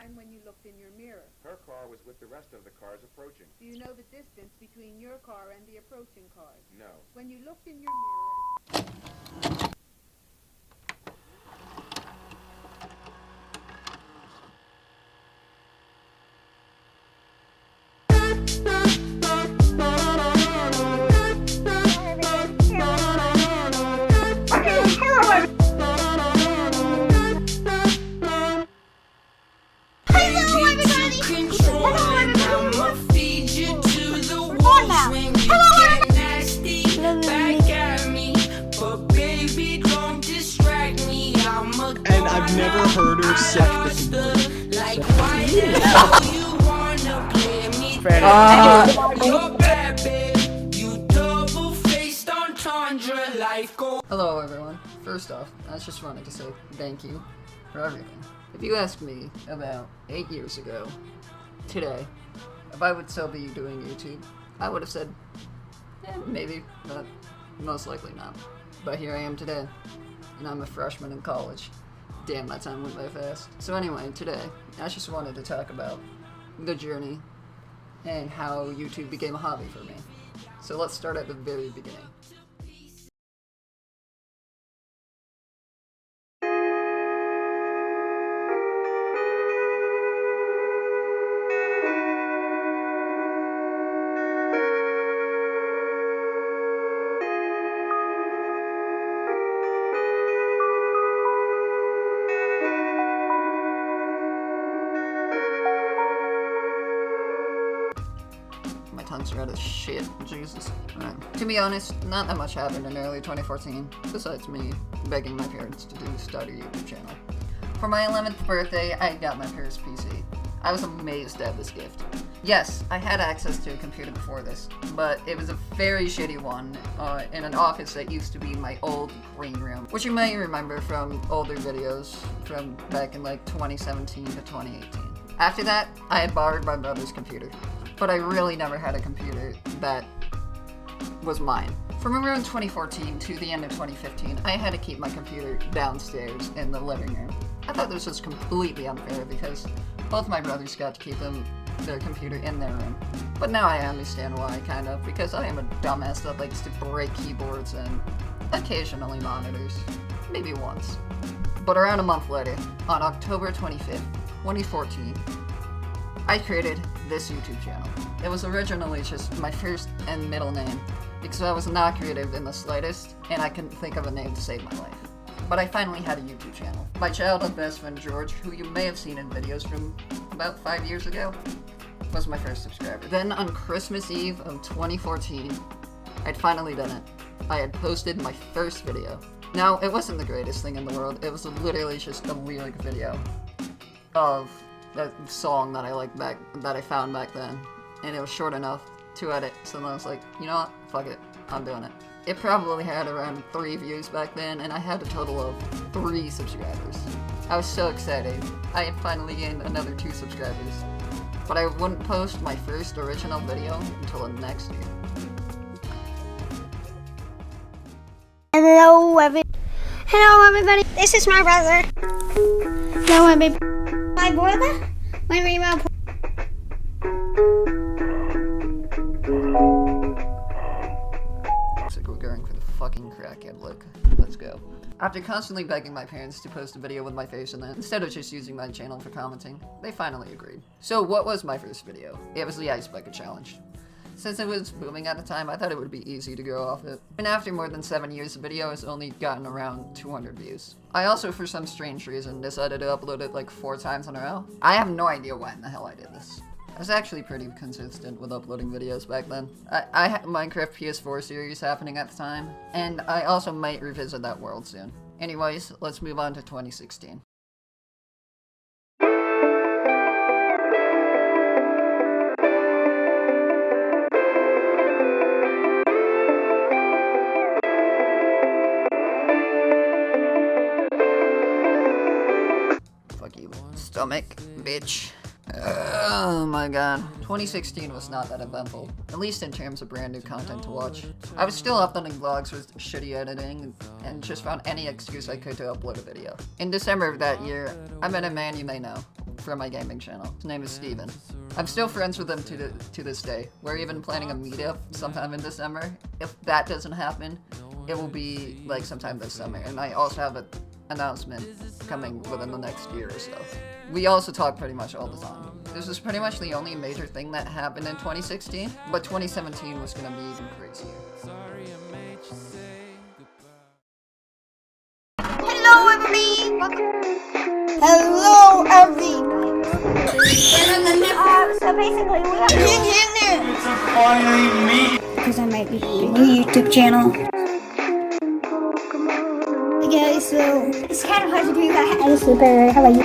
time when you looked in your mirror? Her car was with the rest of the cars approaching. Do you know the distance between your car and the approaching cars? No. When you looked in your mirror... And I've never heard her suck Hello everyone. First off, I just wanted to say thank you for everything. If you asked me about 8 years ago, today, if I would still be doing YouTube, I would have said, maybe, but most likely not. But here I am today, and I'm a freshman in college. Damn, that time went by fast. So anyway, today, I just wanted to talk about the journey and how YouTube became a hobby for me. So let's start at the very beginning. My tongue's red as shit. Jesus. Right. To be honest, not that much happened in early 2014, besides me begging my parents to start a YouTube channel. For my 11th birthday, I got my first PC. I was amazed at this gift. Yes, I had access to a computer before this, but it was a very shitty one in an office that used to be my old green room, which you may remember from older videos from back in like 2017 to 2018. After that, I had borrowed my brother's computer, but I really never had a computer that was mine. From around 2014 to the end of 2015, I had to keep my computer downstairs in the living room. I thought this was completely unfair because both my brothers got to keep their computer in their room. But now I understand why, kind of, because I am a dumbass that likes to break keyboards and occasionally monitors. Maybe once. But around a month later, on October 25th, 2014, I created this YouTube channel. It was originally just my first and middle name, because I was not creative in the slightest, and I couldn't think of a name to save my life. But I finally had a YouTube channel. My childhood best friend George, who you may have seen in videos from about 5 years ago, was my first subscriber. Then on Christmas Eve of 2014, I'd finally done it. I had posted my first video. Now, it wasn't the greatest thing in the world, it was literally just a lyric video of that song that I found back then, and it was short enough to edit, so I was like, you know what, fuck it, I'm doing it. It probably had around 3 views back then, and I had a total of 3 subscribers. I was so excited. I had finally gained another 2 subscribers, but I wouldn't post my first original video until the next year. Hello everybody, this is my brother. Hello everybody. My brother? My remote. Looks like we're going for the fucking crackhead look. Let's go. After constantly begging my parents to post a video with my face in it, instead of just using my channel for commenting, they finally agreed. So what was my first video? It was the Ice Bucket Challenge. Since it was booming at the time, I thought it would be easy to grow off it. And after more than 7 years, the video has only gotten around 200 views. I also, for some strange reason, decided to upload it like 4 times in a row. I have no idea why in the hell I did this. I was actually pretty consistent with uploading videos back then. I had Minecraft PS4 series happening at the time, and I also might revisit that world soon. Anyways, let's move on to 2016. Fuck you, stomach, bitch. Oh my god. 2016 was not that eventful, at least in terms of brand new content to watch. I was still uploading vlogs with shitty editing and just found any excuse I could to upload a video. In December of that year, I met a man you may know. from my gaming channel. His name is Steven. I'm still friends with him to this day. We're even planning a meetup sometime in December. If that doesn't happen, it will be like sometime this summer. And I also have an announcement coming within the next year or so. We also talk pretty much all the time. This is pretty much the only major thing that happened in 2016, but 2017 was gonna be even crazier. Hello, everybody. Hello, everybody. So basically, we are because I might be doing a YouTube channel. Okay, so it's kind of hard to do that. I sleep early. How about you?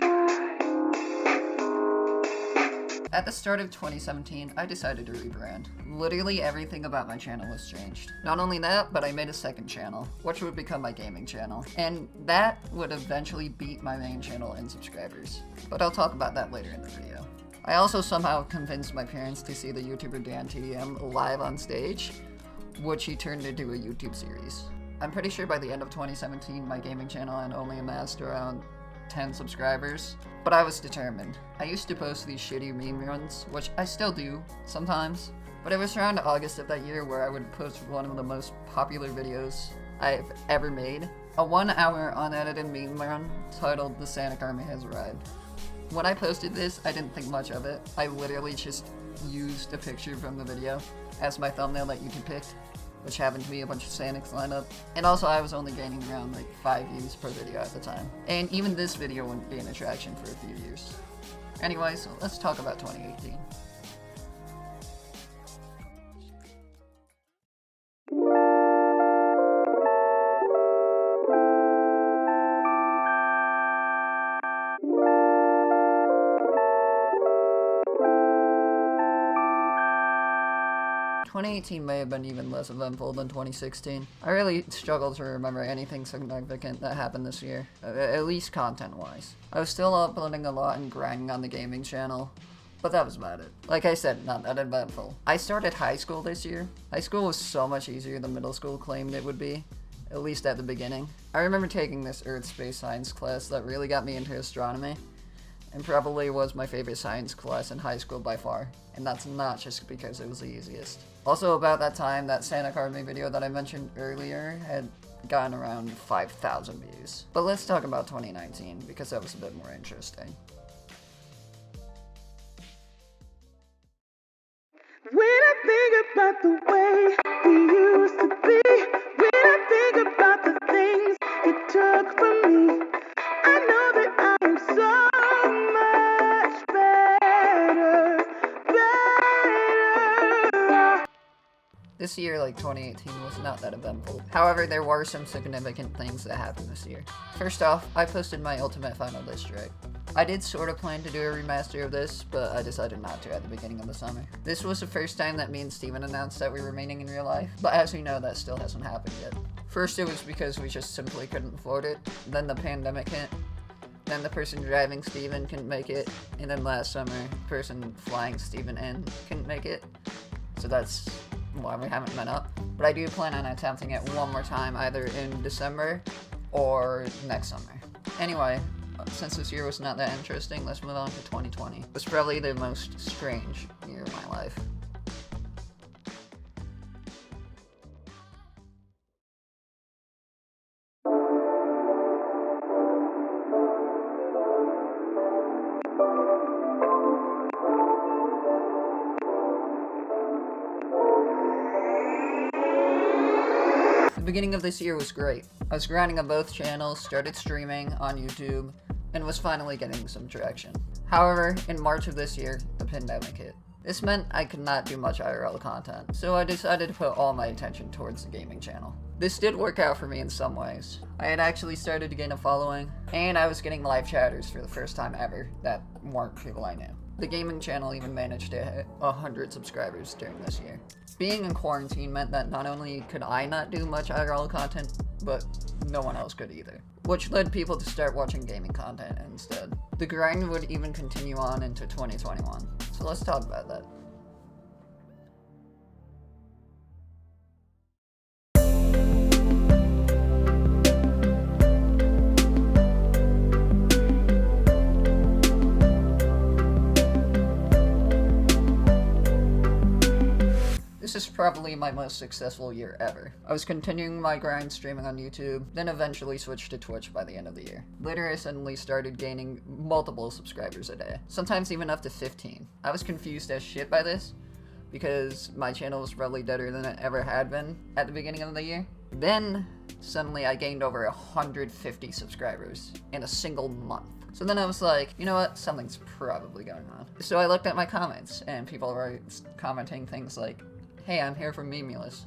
At the start of 2017, I decided to rebrand. Literally everything about my channel was changed. Not only that, but I made a second channel, which would become my gaming channel. And that would eventually beat my main channel in subscribers. But I'll talk about that later in the video. I also somehow convinced my parents to see the YouTuber Dan TDM live on stage, which he turned into a YouTube series. I'm pretty sure by the end of 2017, my gaming channel had only amassed around 10 subscribers, but I was determined. I used to post these shitty meme runs, which I still do sometimes, but it was around August of that year where I would post one of the most popular videos I've ever made, a 1-hour unedited meme run titled The Sanic Army Has Arrived. When I posted this, I didn't think much of it. I literally just used a picture from the video as my thumbnail that YouTube picked, which happened to be a bunch of Sanics lined up. And also I was only gaining around like 5 views per video at the time. And even this video wouldn't be an attraction for a few years. Anyways, let's talk about 2018. "2018 may have been even less eventful than 2016. I really struggle to remember anything significant that happened this year, at least content-wise. I was still uploading a lot and grinding on the gaming channel, but that was about it. Like I said, not that eventful. I started high school this year. High school was so much easier than middle school claimed it would be, at least at the beginning. I remember taking this Earth Space Science class that really got me into astronomy, and probably was my favorite science class in high school by far, and that's not just because it was the easiest. Also, about that time, that Sanic Army video that I mentioned earlier had gotten around 5,000 views. But let's talk about 2019, because that was a bit more interesting. When I think about the way we used to be, when I think about the things you took from me, I know that I am so much better. This year, like 2018, was not that eventful. However, there were some significant things that happened this year. First off, I posted my Ultimate Final District. I did sort of plan to do a remaster of this, but I decided not to at the beginning of the summer. This was the first time that me and Steven announced that we were meeting in real life, but as we know, that still hasn't happened yet. First, it was because we just simply couldn't afford it, then the pandemic hit, then the person driving Steven couldn't make it, and then last summer, the person flying Steven in couldn't make it. So that's why we haven't met up. But I do plan on attempting it one more time, either in December or next summer. Anyway, since this year was not that interesting, let's move on to 2020. It was probably the most strange year of my life. The beginning of this year was great. I was grinding on both channels, started streaming on YouTube, and was finally getting some traction. However, in March of this year, the pandemic hit. This meant I could not do much IRL content, so I decided to put all my attention towards the gaming channel. This did work out for me in some ways. I had actually started to gain a following, and I was getting live chatters for the first time ever that weren't people I knew. The gaming channel even managed to hit 100 subscribers during this year. Being in quarantine meant that not only could I not do much IRL content, but no one else could either, which led people to start watching gaming content instead. The grind would even continue on into 2021, so let's talk about that. probably my most successful year ever. I was continuing my grind streaming on YouTube, then eventually switched to Twitch by the end of the year. Later I suddenly started gaining multiple subscribers a day, sometimes even up to 15. I was confused as shit by this, because my channel was probably deader than it ever had been at the beginning of the year. Then, suddenly I gained over 150 subscribers in a single month. So then I was like, you know what, something's probably going on. So I looked at my comments, and people were commenting things like, hey, I'm here from Mimulus.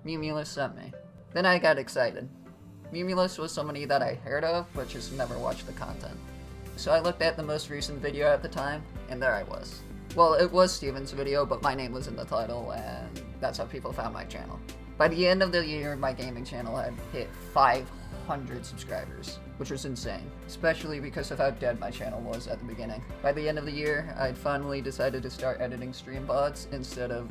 Mimulus sent me. Then I got excited. Mimulus was somebody that I heard of, but just never watched the content. So I looked at the most recent video at the time, and there I was. Well, it was Steven's video, but my name was in the title, and that's how people found my channel. By the end of the year, my gaming channel had hit 500 subscribers, which was insane, especially because of how dead my channel was at the beginning. By the end of the year, I'd finally decided to start editing stream VODs instead of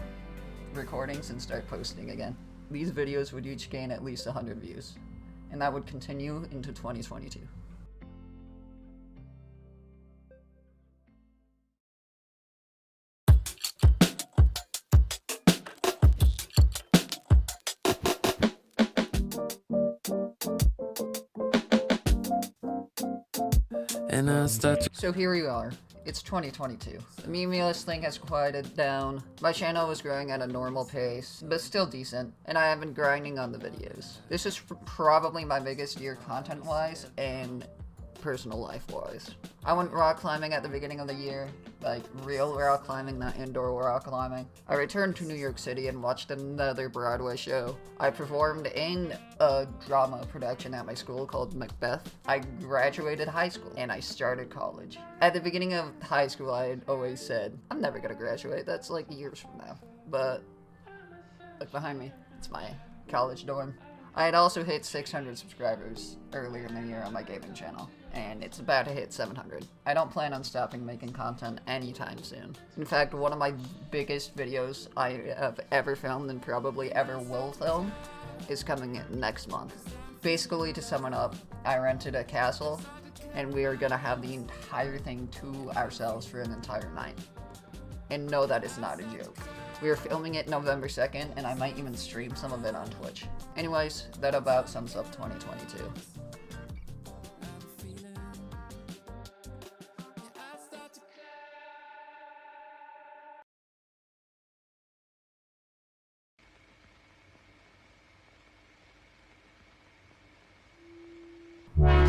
recordings and start posting again. These videos would each gain at least 100 views, and that would continue into 2022. So here we are. It's 2022. The Mimulus thing has quieted down. My channel was growing at a normal pace, but still decent, and I have been grinding on the videos. This is probably my biggest year content-wise and personal life-wise. I went rock climbing at the beginning of the year, like real rock climbing, not indoor rock climbing. I returned to New York City and watched another Broadway show. I performed in a drama production at my school called Macbeth. I graduated high school and I started college. At the beginning of high school, I had always said, I'm never gonna graduate, that's like years from now. But look behind me, it's my college dorm. I had also hit 600 subscribers earlier in the year on my gaming channel, and it's about to hit 700. I don't plan on stopping making content anytime soon. In fact, one of my biggest videos I have ever filmed and probably ever will film is coming next month. Basically, to sum it up, I rented a castle, and we are gonna have the entire thing to ourselves for an entire night. And no, that is not a joke. We are filming it November 2nd, and I might even stream some of it on Twitch. Anyways, that about sums up 2022.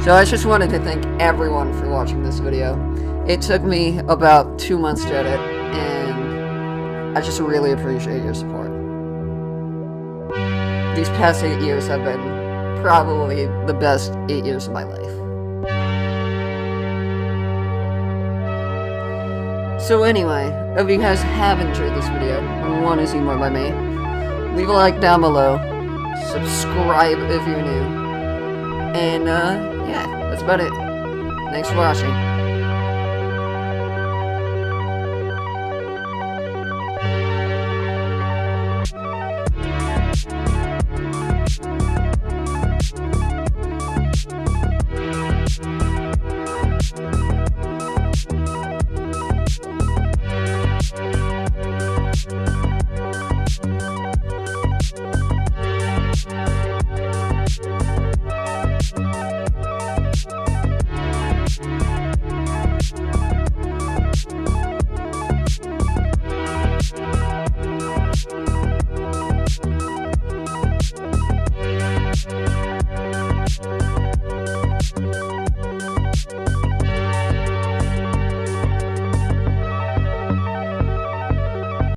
So I just wanted to thank everyone for watching this video. It took me about 2 months to edit, and I just really appreciate your support. These past 8 years have been probably the best 8 years of my life. So anyway, if you guys have enjoyed this video and want to see more by me, leave a like down below, subscribe if you're new, and yeah, that's about it. Thanks for watching.